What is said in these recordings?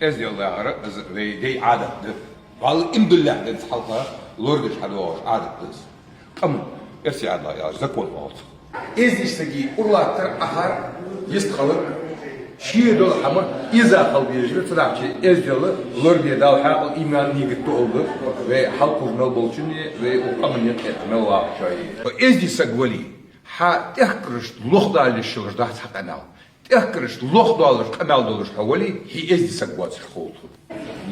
Ez yolları ve dey adatlı. Vallahi imdüllah dedi halka lordiş hadvoş adatlı. Ama ersi Allah ya zakon oldu. Ez istegi urlattır ahar yist kalır. Şiir dolu ama izah kalbiyeci tırapçı ez yolu lordiye dal hakıl iman niyetti oldu ve halk urnal bolçun ve o kamın etme var şey. Ez istegi veli ha tehkırış lohdali şılır da takanal. Tehkırış lohdali kanal dolur havali hi ez istegi vatır oldu.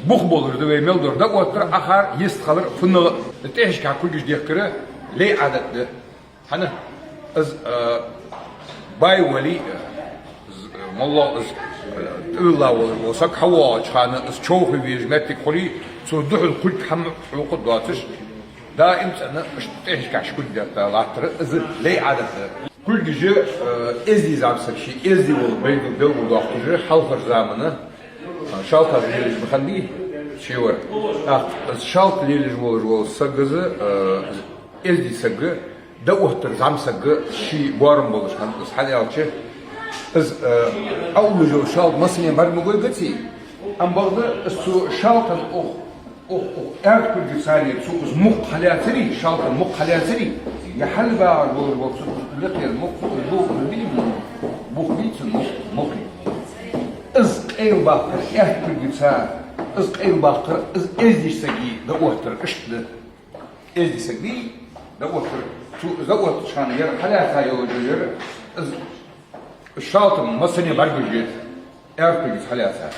Buh bolurdu ve meldur da otur ahar yist kalır fınlı teşka kulgüç dehkırı ley adatlı. Hani az bay veli والله الله وسك هوا كان تشوف في جمتك خلي صدح الكل حم وقد واتش دائم انا ايش كاش كل ده لاتر لي عادة كل جزء ازدي زعمسك شيء ازدي والبيض الدول وضاقجه حلف زمانه شالطه ليش بخليه شيور شالط ليش وول سجزه ازدي سجه دوهتر زعمسك شيء بارم بولش كان بس حالي alçı از اول جو شالط مثلا برمجه قتي ام برضه سو شالطن او اركل جسالي سو مخ خلاتري شالطن مخ خلاتري يحل بقى الوقت لقي المخ البوق اللي مخ بيت مخ از اي باقر اركل جسال از اي باقر از ازدي سقي دوتر قشت ازدي سقي دوتر زوت شان ير خلاتا يوجر از الشاطر مثلا برجع ارتجز حلاسة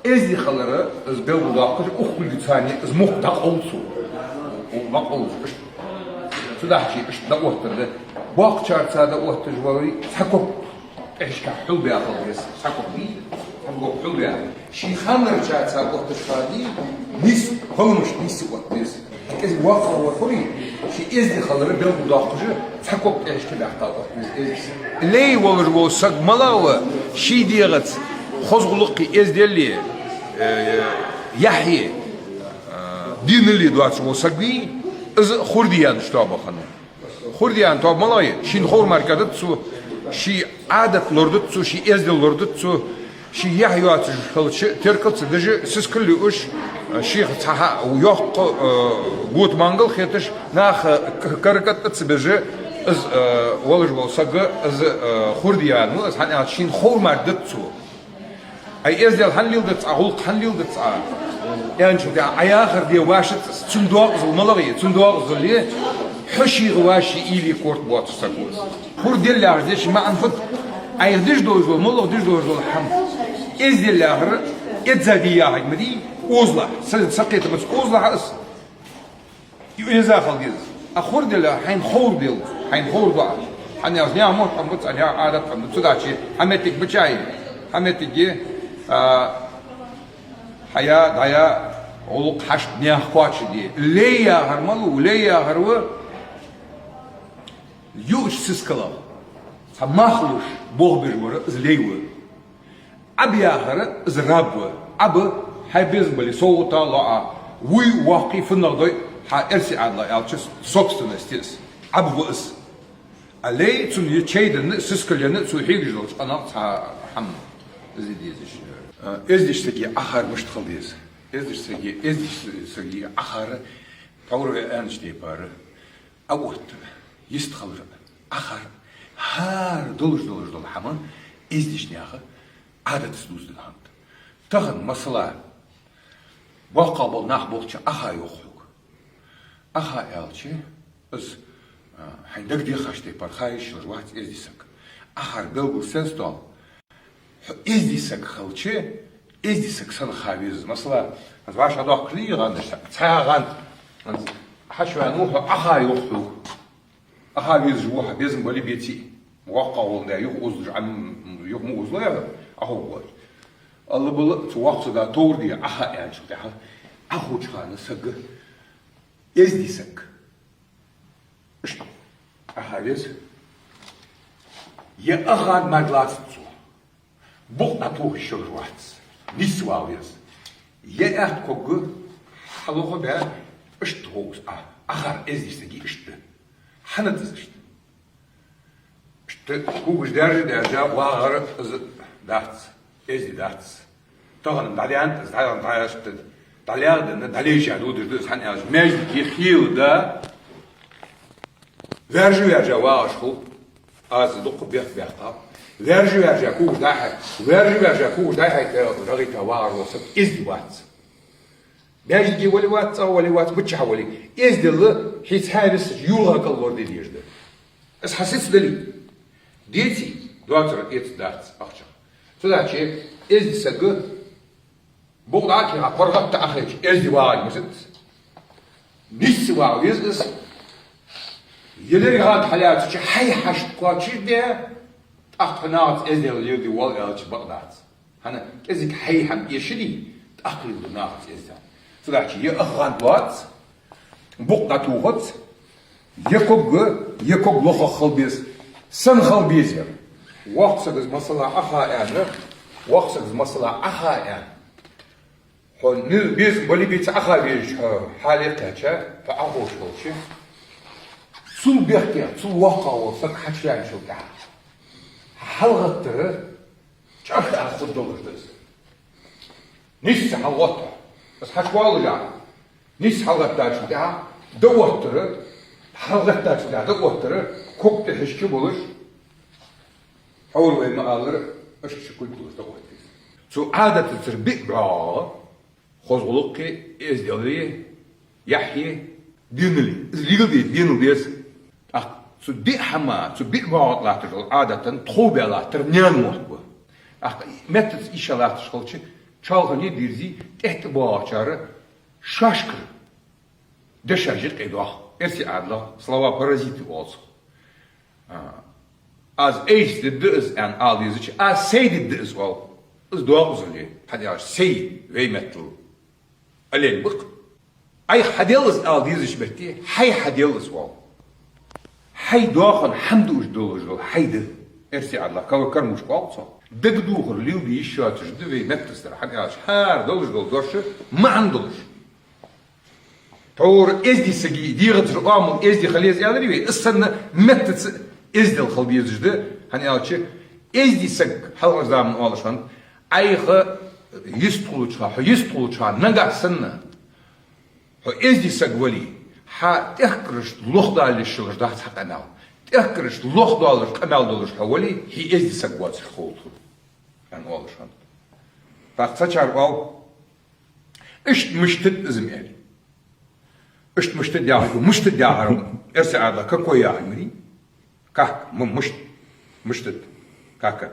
ازدي خلره از بيل ضاقش اخل ثاني از مقطع اوصو ومقوس سدا شيء ايش دوتر ده واق شارتا دوتر جواري حكو ايش كحل بياخذ بس حكو بي حكو حل بياخذ شي خمر شارتا دوتر فادي نيس هونش نيس وقت بس كز واقع وفري شي ازدي خلره بيل ضاقش حكو ايش كده احتاط لي ولر سق ملاوه شي ديغت خزغلقي ازدلي يحيى دين اللي دوات وسقي از خرديان شتابه خنو خرديان طب ملاي شين خور مركزت سو شي عادت لردت سو شي ازدل لردت سو شي يحيى خلش تركت دجي سس كل وش شيخ صحا ويق بوت مانجل خيتش ناخ كركت بجي از ولج وسق از خرديان مو از هن شين خور مردت سو اي ازدل هنليلدت اقول هنليلدت يعني شو ده اياخر دي واشت صندوق الملغي صندوق اللي حشي غواشي إلي كورت بوات سكوز خور ديال لاردش ما انفط ايدش دوز الملغ ديش دوز الحم از ديال لاغر اتزادي يا حاج مدي اوزلا سقيت بس اوزلا اس يزا خليز اخور ديال حين خور ديال حين خور ضاع حنا يا موت امبط انا عادت امبط سداشي حمتك بچاي حمتك حياة دايا اولق حشت نياخ قواتش دي ليا هرمالو ليا هرو يوش سسكلا سماخلوش بوغ بجورة از ليوه اب ياهر از رابوه اب هاي بيزبالي صوتا لا وي واقي في النغضي ها ارسي عدلا يالچس سوكستنستيس اب وإس علي تون يتشايدن سسكلين تسو حيجلوش انا حم زي ديزش ازديشتكي اخر مش تخليز ازديشتكي اخر باور انش دي بار اوت يستخلر اخر هار دولش دول حمان ازديشني اخر عادت سدوز دهانت تخن مثلا وقابل نخبولش اخا يخلق اخا يالشي از حيندك دي خاشتي بار خايش رواحت ازديسك اخر بلغو سنستول ازديسك خلشي ازديسك سن خاويز مثلا از واش ادوق كلي غاندش تاغان حشو انو اخا يخلق اخا بيز جوه بيزم بولي بيتي وقع ولدا يخوز عم يخمو زلا اهو الله بل توقت دا تور دي اخا يعني شو ده اخو جان سق ازديسك اخا بيز يا اخا مدلات بوق ناتوه شروات نسواليز يا اخت كوغ حلوخو بها اشتوغ اخر ازديسك اشت حنتزشت اشت كوغ درجه واغر دات ازدي دات Tağın dalyan dalyan dayaştı. Dalyan dalyan udurdu sen az mecdi xiyuda verji vaşhu az duqu biqa verji ku da ragita var olsa izdivat mecdi wali bıçha wali izdilli hiç haris yulga kalor delirdi es hasis deli deti doktor et dart akça zodat ki izdisagı Buğda ki korgatta ahriç ezdivaaj mısın? Nisva yüzüz. Yeleri hat hayatı hay haşt qaçır de aqnat ezdel yedi wal elç Bagdad. Hani ezik hay ham yeşili aqil nat ezdel. Zodat ki afgan wat buqda tuğut yakog loxa xalbis san xalbis yer. Waqtsız masala aha yani waqtsız masala aha yani biz böyle bir akhaviş haletaça ve ahoş olsun. Sul bekle, sul vaka olsa kaçlayan şurada. Halgattırı çok akıl dolurdu. Neyse halgattı. Biz haşvalıca. Neyse halgattı şurada. Doğattırı. Halgattı şurada. Doğattırı. Koktu heşki bulur. Havur ve mağalır. Eşki kultur doğattı. Su adettir bir bravo. Xozguluq ki ezdeli yahyi dinli izligli dinlies ah su di hama su bir vaatlahtır adeten tövbelahtır nyan bu ah metet işalahtır xolçu çalğını dirzi teht bağçarı şaşkır deşajit edah ersi adla slava paraziti olsun az eşti düz en alıyızı az seydi düz ol az doğuzuli hadi ya sey ve metul Alen bak. Ay hadiyalız aldıyız işbeti. Hay hadiyalız o. Hay doğan hamdu ujdolujul. Haydi. Ersi Allah. Kavakar muşkalsa. Degduğur liu bir iş şatırdı ve mettestir. Hadi aç. Her dolujul dorşı. Ma'an doluj. Tor ezdi segi diğitr amul ezdi xaliz alri ve ıssanna mettesi ezdil xalbiyizdi. Hani açı ezdi seg halgazam alışan. Ayğı يستولشها نجا سنة هو إزدي سجولي ها تأكرش لوخ دالش شغل ده حقناو تأكرش لوخ دالش كمال دالش حولي هي إزدي سجوات خولتو يعني والله شان فاقتصار واو إشت مشتد إزميري إشت مشتد يا هو مشتد يا هرم إرسي عدا كقوي يا عمري كه مشتد كاكت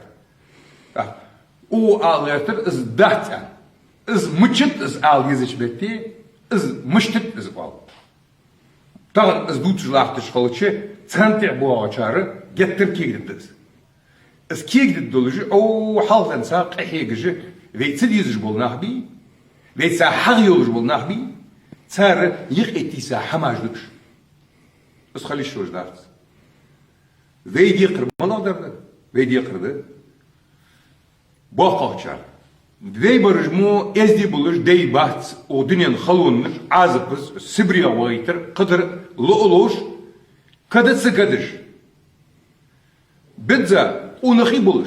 O ağlayatır iz dahtan, iz mıçıt iz al yazıç betti, iz mıçtıt iz al. Tağın iz dutçulahtı şkolçı, çantı bu ağaçarı getir kegdidiz. İz kegdid dolucu, o haldan sağ qehigici, veytsil yazıç bol nahbi, veytsa haq yolucu bol nahbi, çarı yık ettiysa hamajlık. İz xaliş şoş dağıtız. Veydi kırmalı derdi, veydi kırdı. Bakağçar. Dvey barıjmu ezdi bulur dey baht o dünyanın halunur azıpız Sibriya vaytır kadır lo'oloş kadısı kadır. Bidza unahi bulur.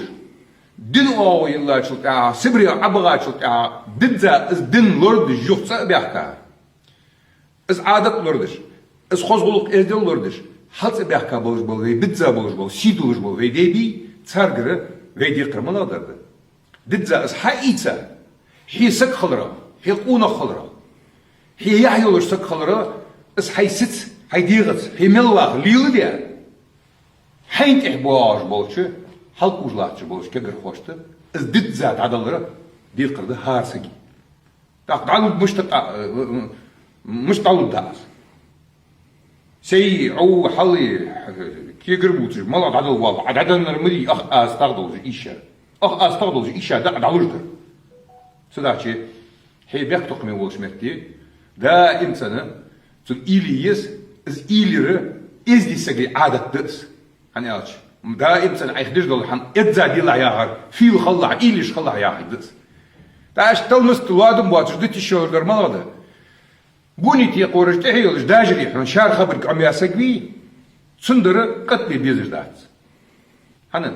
Din o yıllar çılka Sibriya abağa çılka bidza iz din lordu yoksa behka. İz adet lordur. İz xozguluk ezdi lordur. Halsa behka bulur bul ve bidza bulur bul sidulur bul ve debi çargırı ve di kırmalıdırdı. Didza is haïtsa. Hi sik khaldra. Hi quna khaldra. Hi yahyolur sik khaldra. Is hay sit. Hay diğit. Hi mellah liyli diye. Haint ihbaj bolçu. Halk uzlatçı bolçu kegir hoştu. Is didza adaları bir qırdı harsigi. Taqdalut müştalud da. Şey o hali kegir bolçu. Malad adal wal. Adadanlar mili astaqdol işe. Astaqdol işe da adalırdır. Sadaki heybek toqmi bolşmetdi. Da insanı şu iyiliyiz, iz iyileri izdisegi adatdır. Hani aç. Da insan ayxdış dol han edza dil ayağır. Fil xalla iyiliş xalla ayağıdır. Da ashtalmız tuladum batışdı tişörler maladı. Buni ti qorıştı heyoliş dajri han şar xabar kamyasagvi. Sundırı qatbi bizirdat. Hani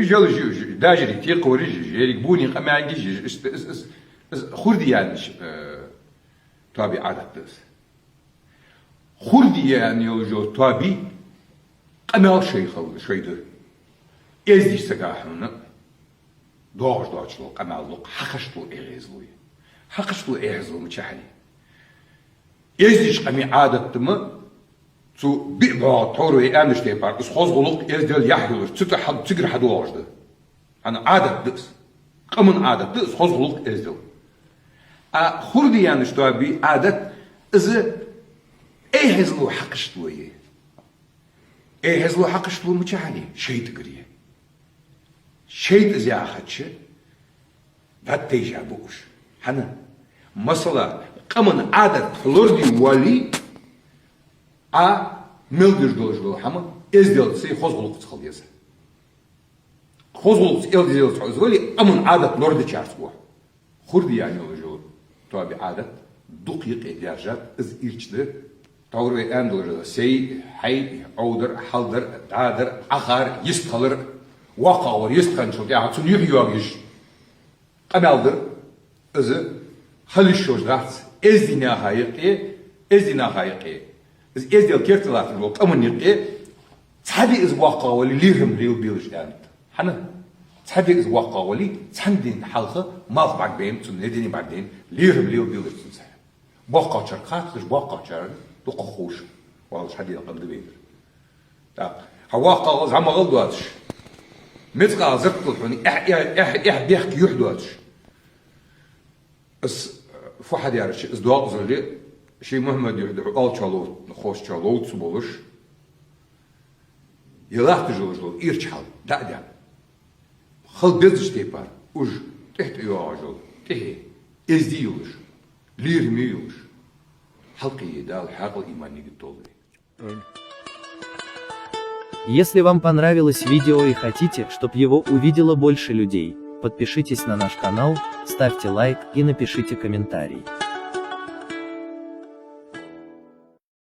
جل داجري تيقوري جيري بوني قمانجي خردي يعني تابي عادت خردي يعني جو تابي قمال شيء خل شيء ده إزدي سجاحنا دوش لو قمال لو حقشتو إغزلوي حقشتو إغزلو متشحني إزديش قمي عادت ما تو بيبا توري أمش تيبار بس خاص غلق إزدل يحيلر تتحد تجر حدواش ده أنا عادت دس قمن عادت دس خاص غلق إزدل خردي يعني شو تابي عادت إذا إيه هزلو حقشتويه إيه هزلو حقشتو متشحني شيء تقريه شيء زياخدش بتيجا بوش هنا مثلا قمن عادت فلوردي ولي ملدر دولش هما إزدل سي خزغلق تخليزه خزغلق إزدل تخليزه أمن عادت لورد تشارسوه خردي يعني وجو تابي عادت دقيق إدارجات إز إيرشده توري أندلر سي حي عودر حلدر دادر أخر يستخلر وقاور يستخنشل يعني تنيح يواجش قمالدر إز خليشوش رات إزدنا حقيقي إزدل كيرتلات الوقت أمن يقي تحدي إز وقاولي ليرهم ريل بيلش دانت حنا تحدي إز وقاولي تحدين حلقة ما بعد بين تنديني بعدين ليرهم ريل بيلش تنسى وقا شرقات ليش وقا شرق تقخوش والله تحدي رقم دبير هواقا زعما غلطاتش متقا زرت الحوني إح بيحكي يحدواتش بس فحد يعرف إز دواق زرلي شي محمد يحدو آل چالو خوش چالو تسبولش يلاحظ جلوش إيرش حال دا خل بيزش تيبار وج تحت يواجل تهي إزدي يولش لير ميولش حلقي يدال حق الإيماني قطولي. Если вам понравилось видео и хотите, чтобы его увидело больше людей, подпишитесь на наш канал, ставьте лайк и напишите комментарий.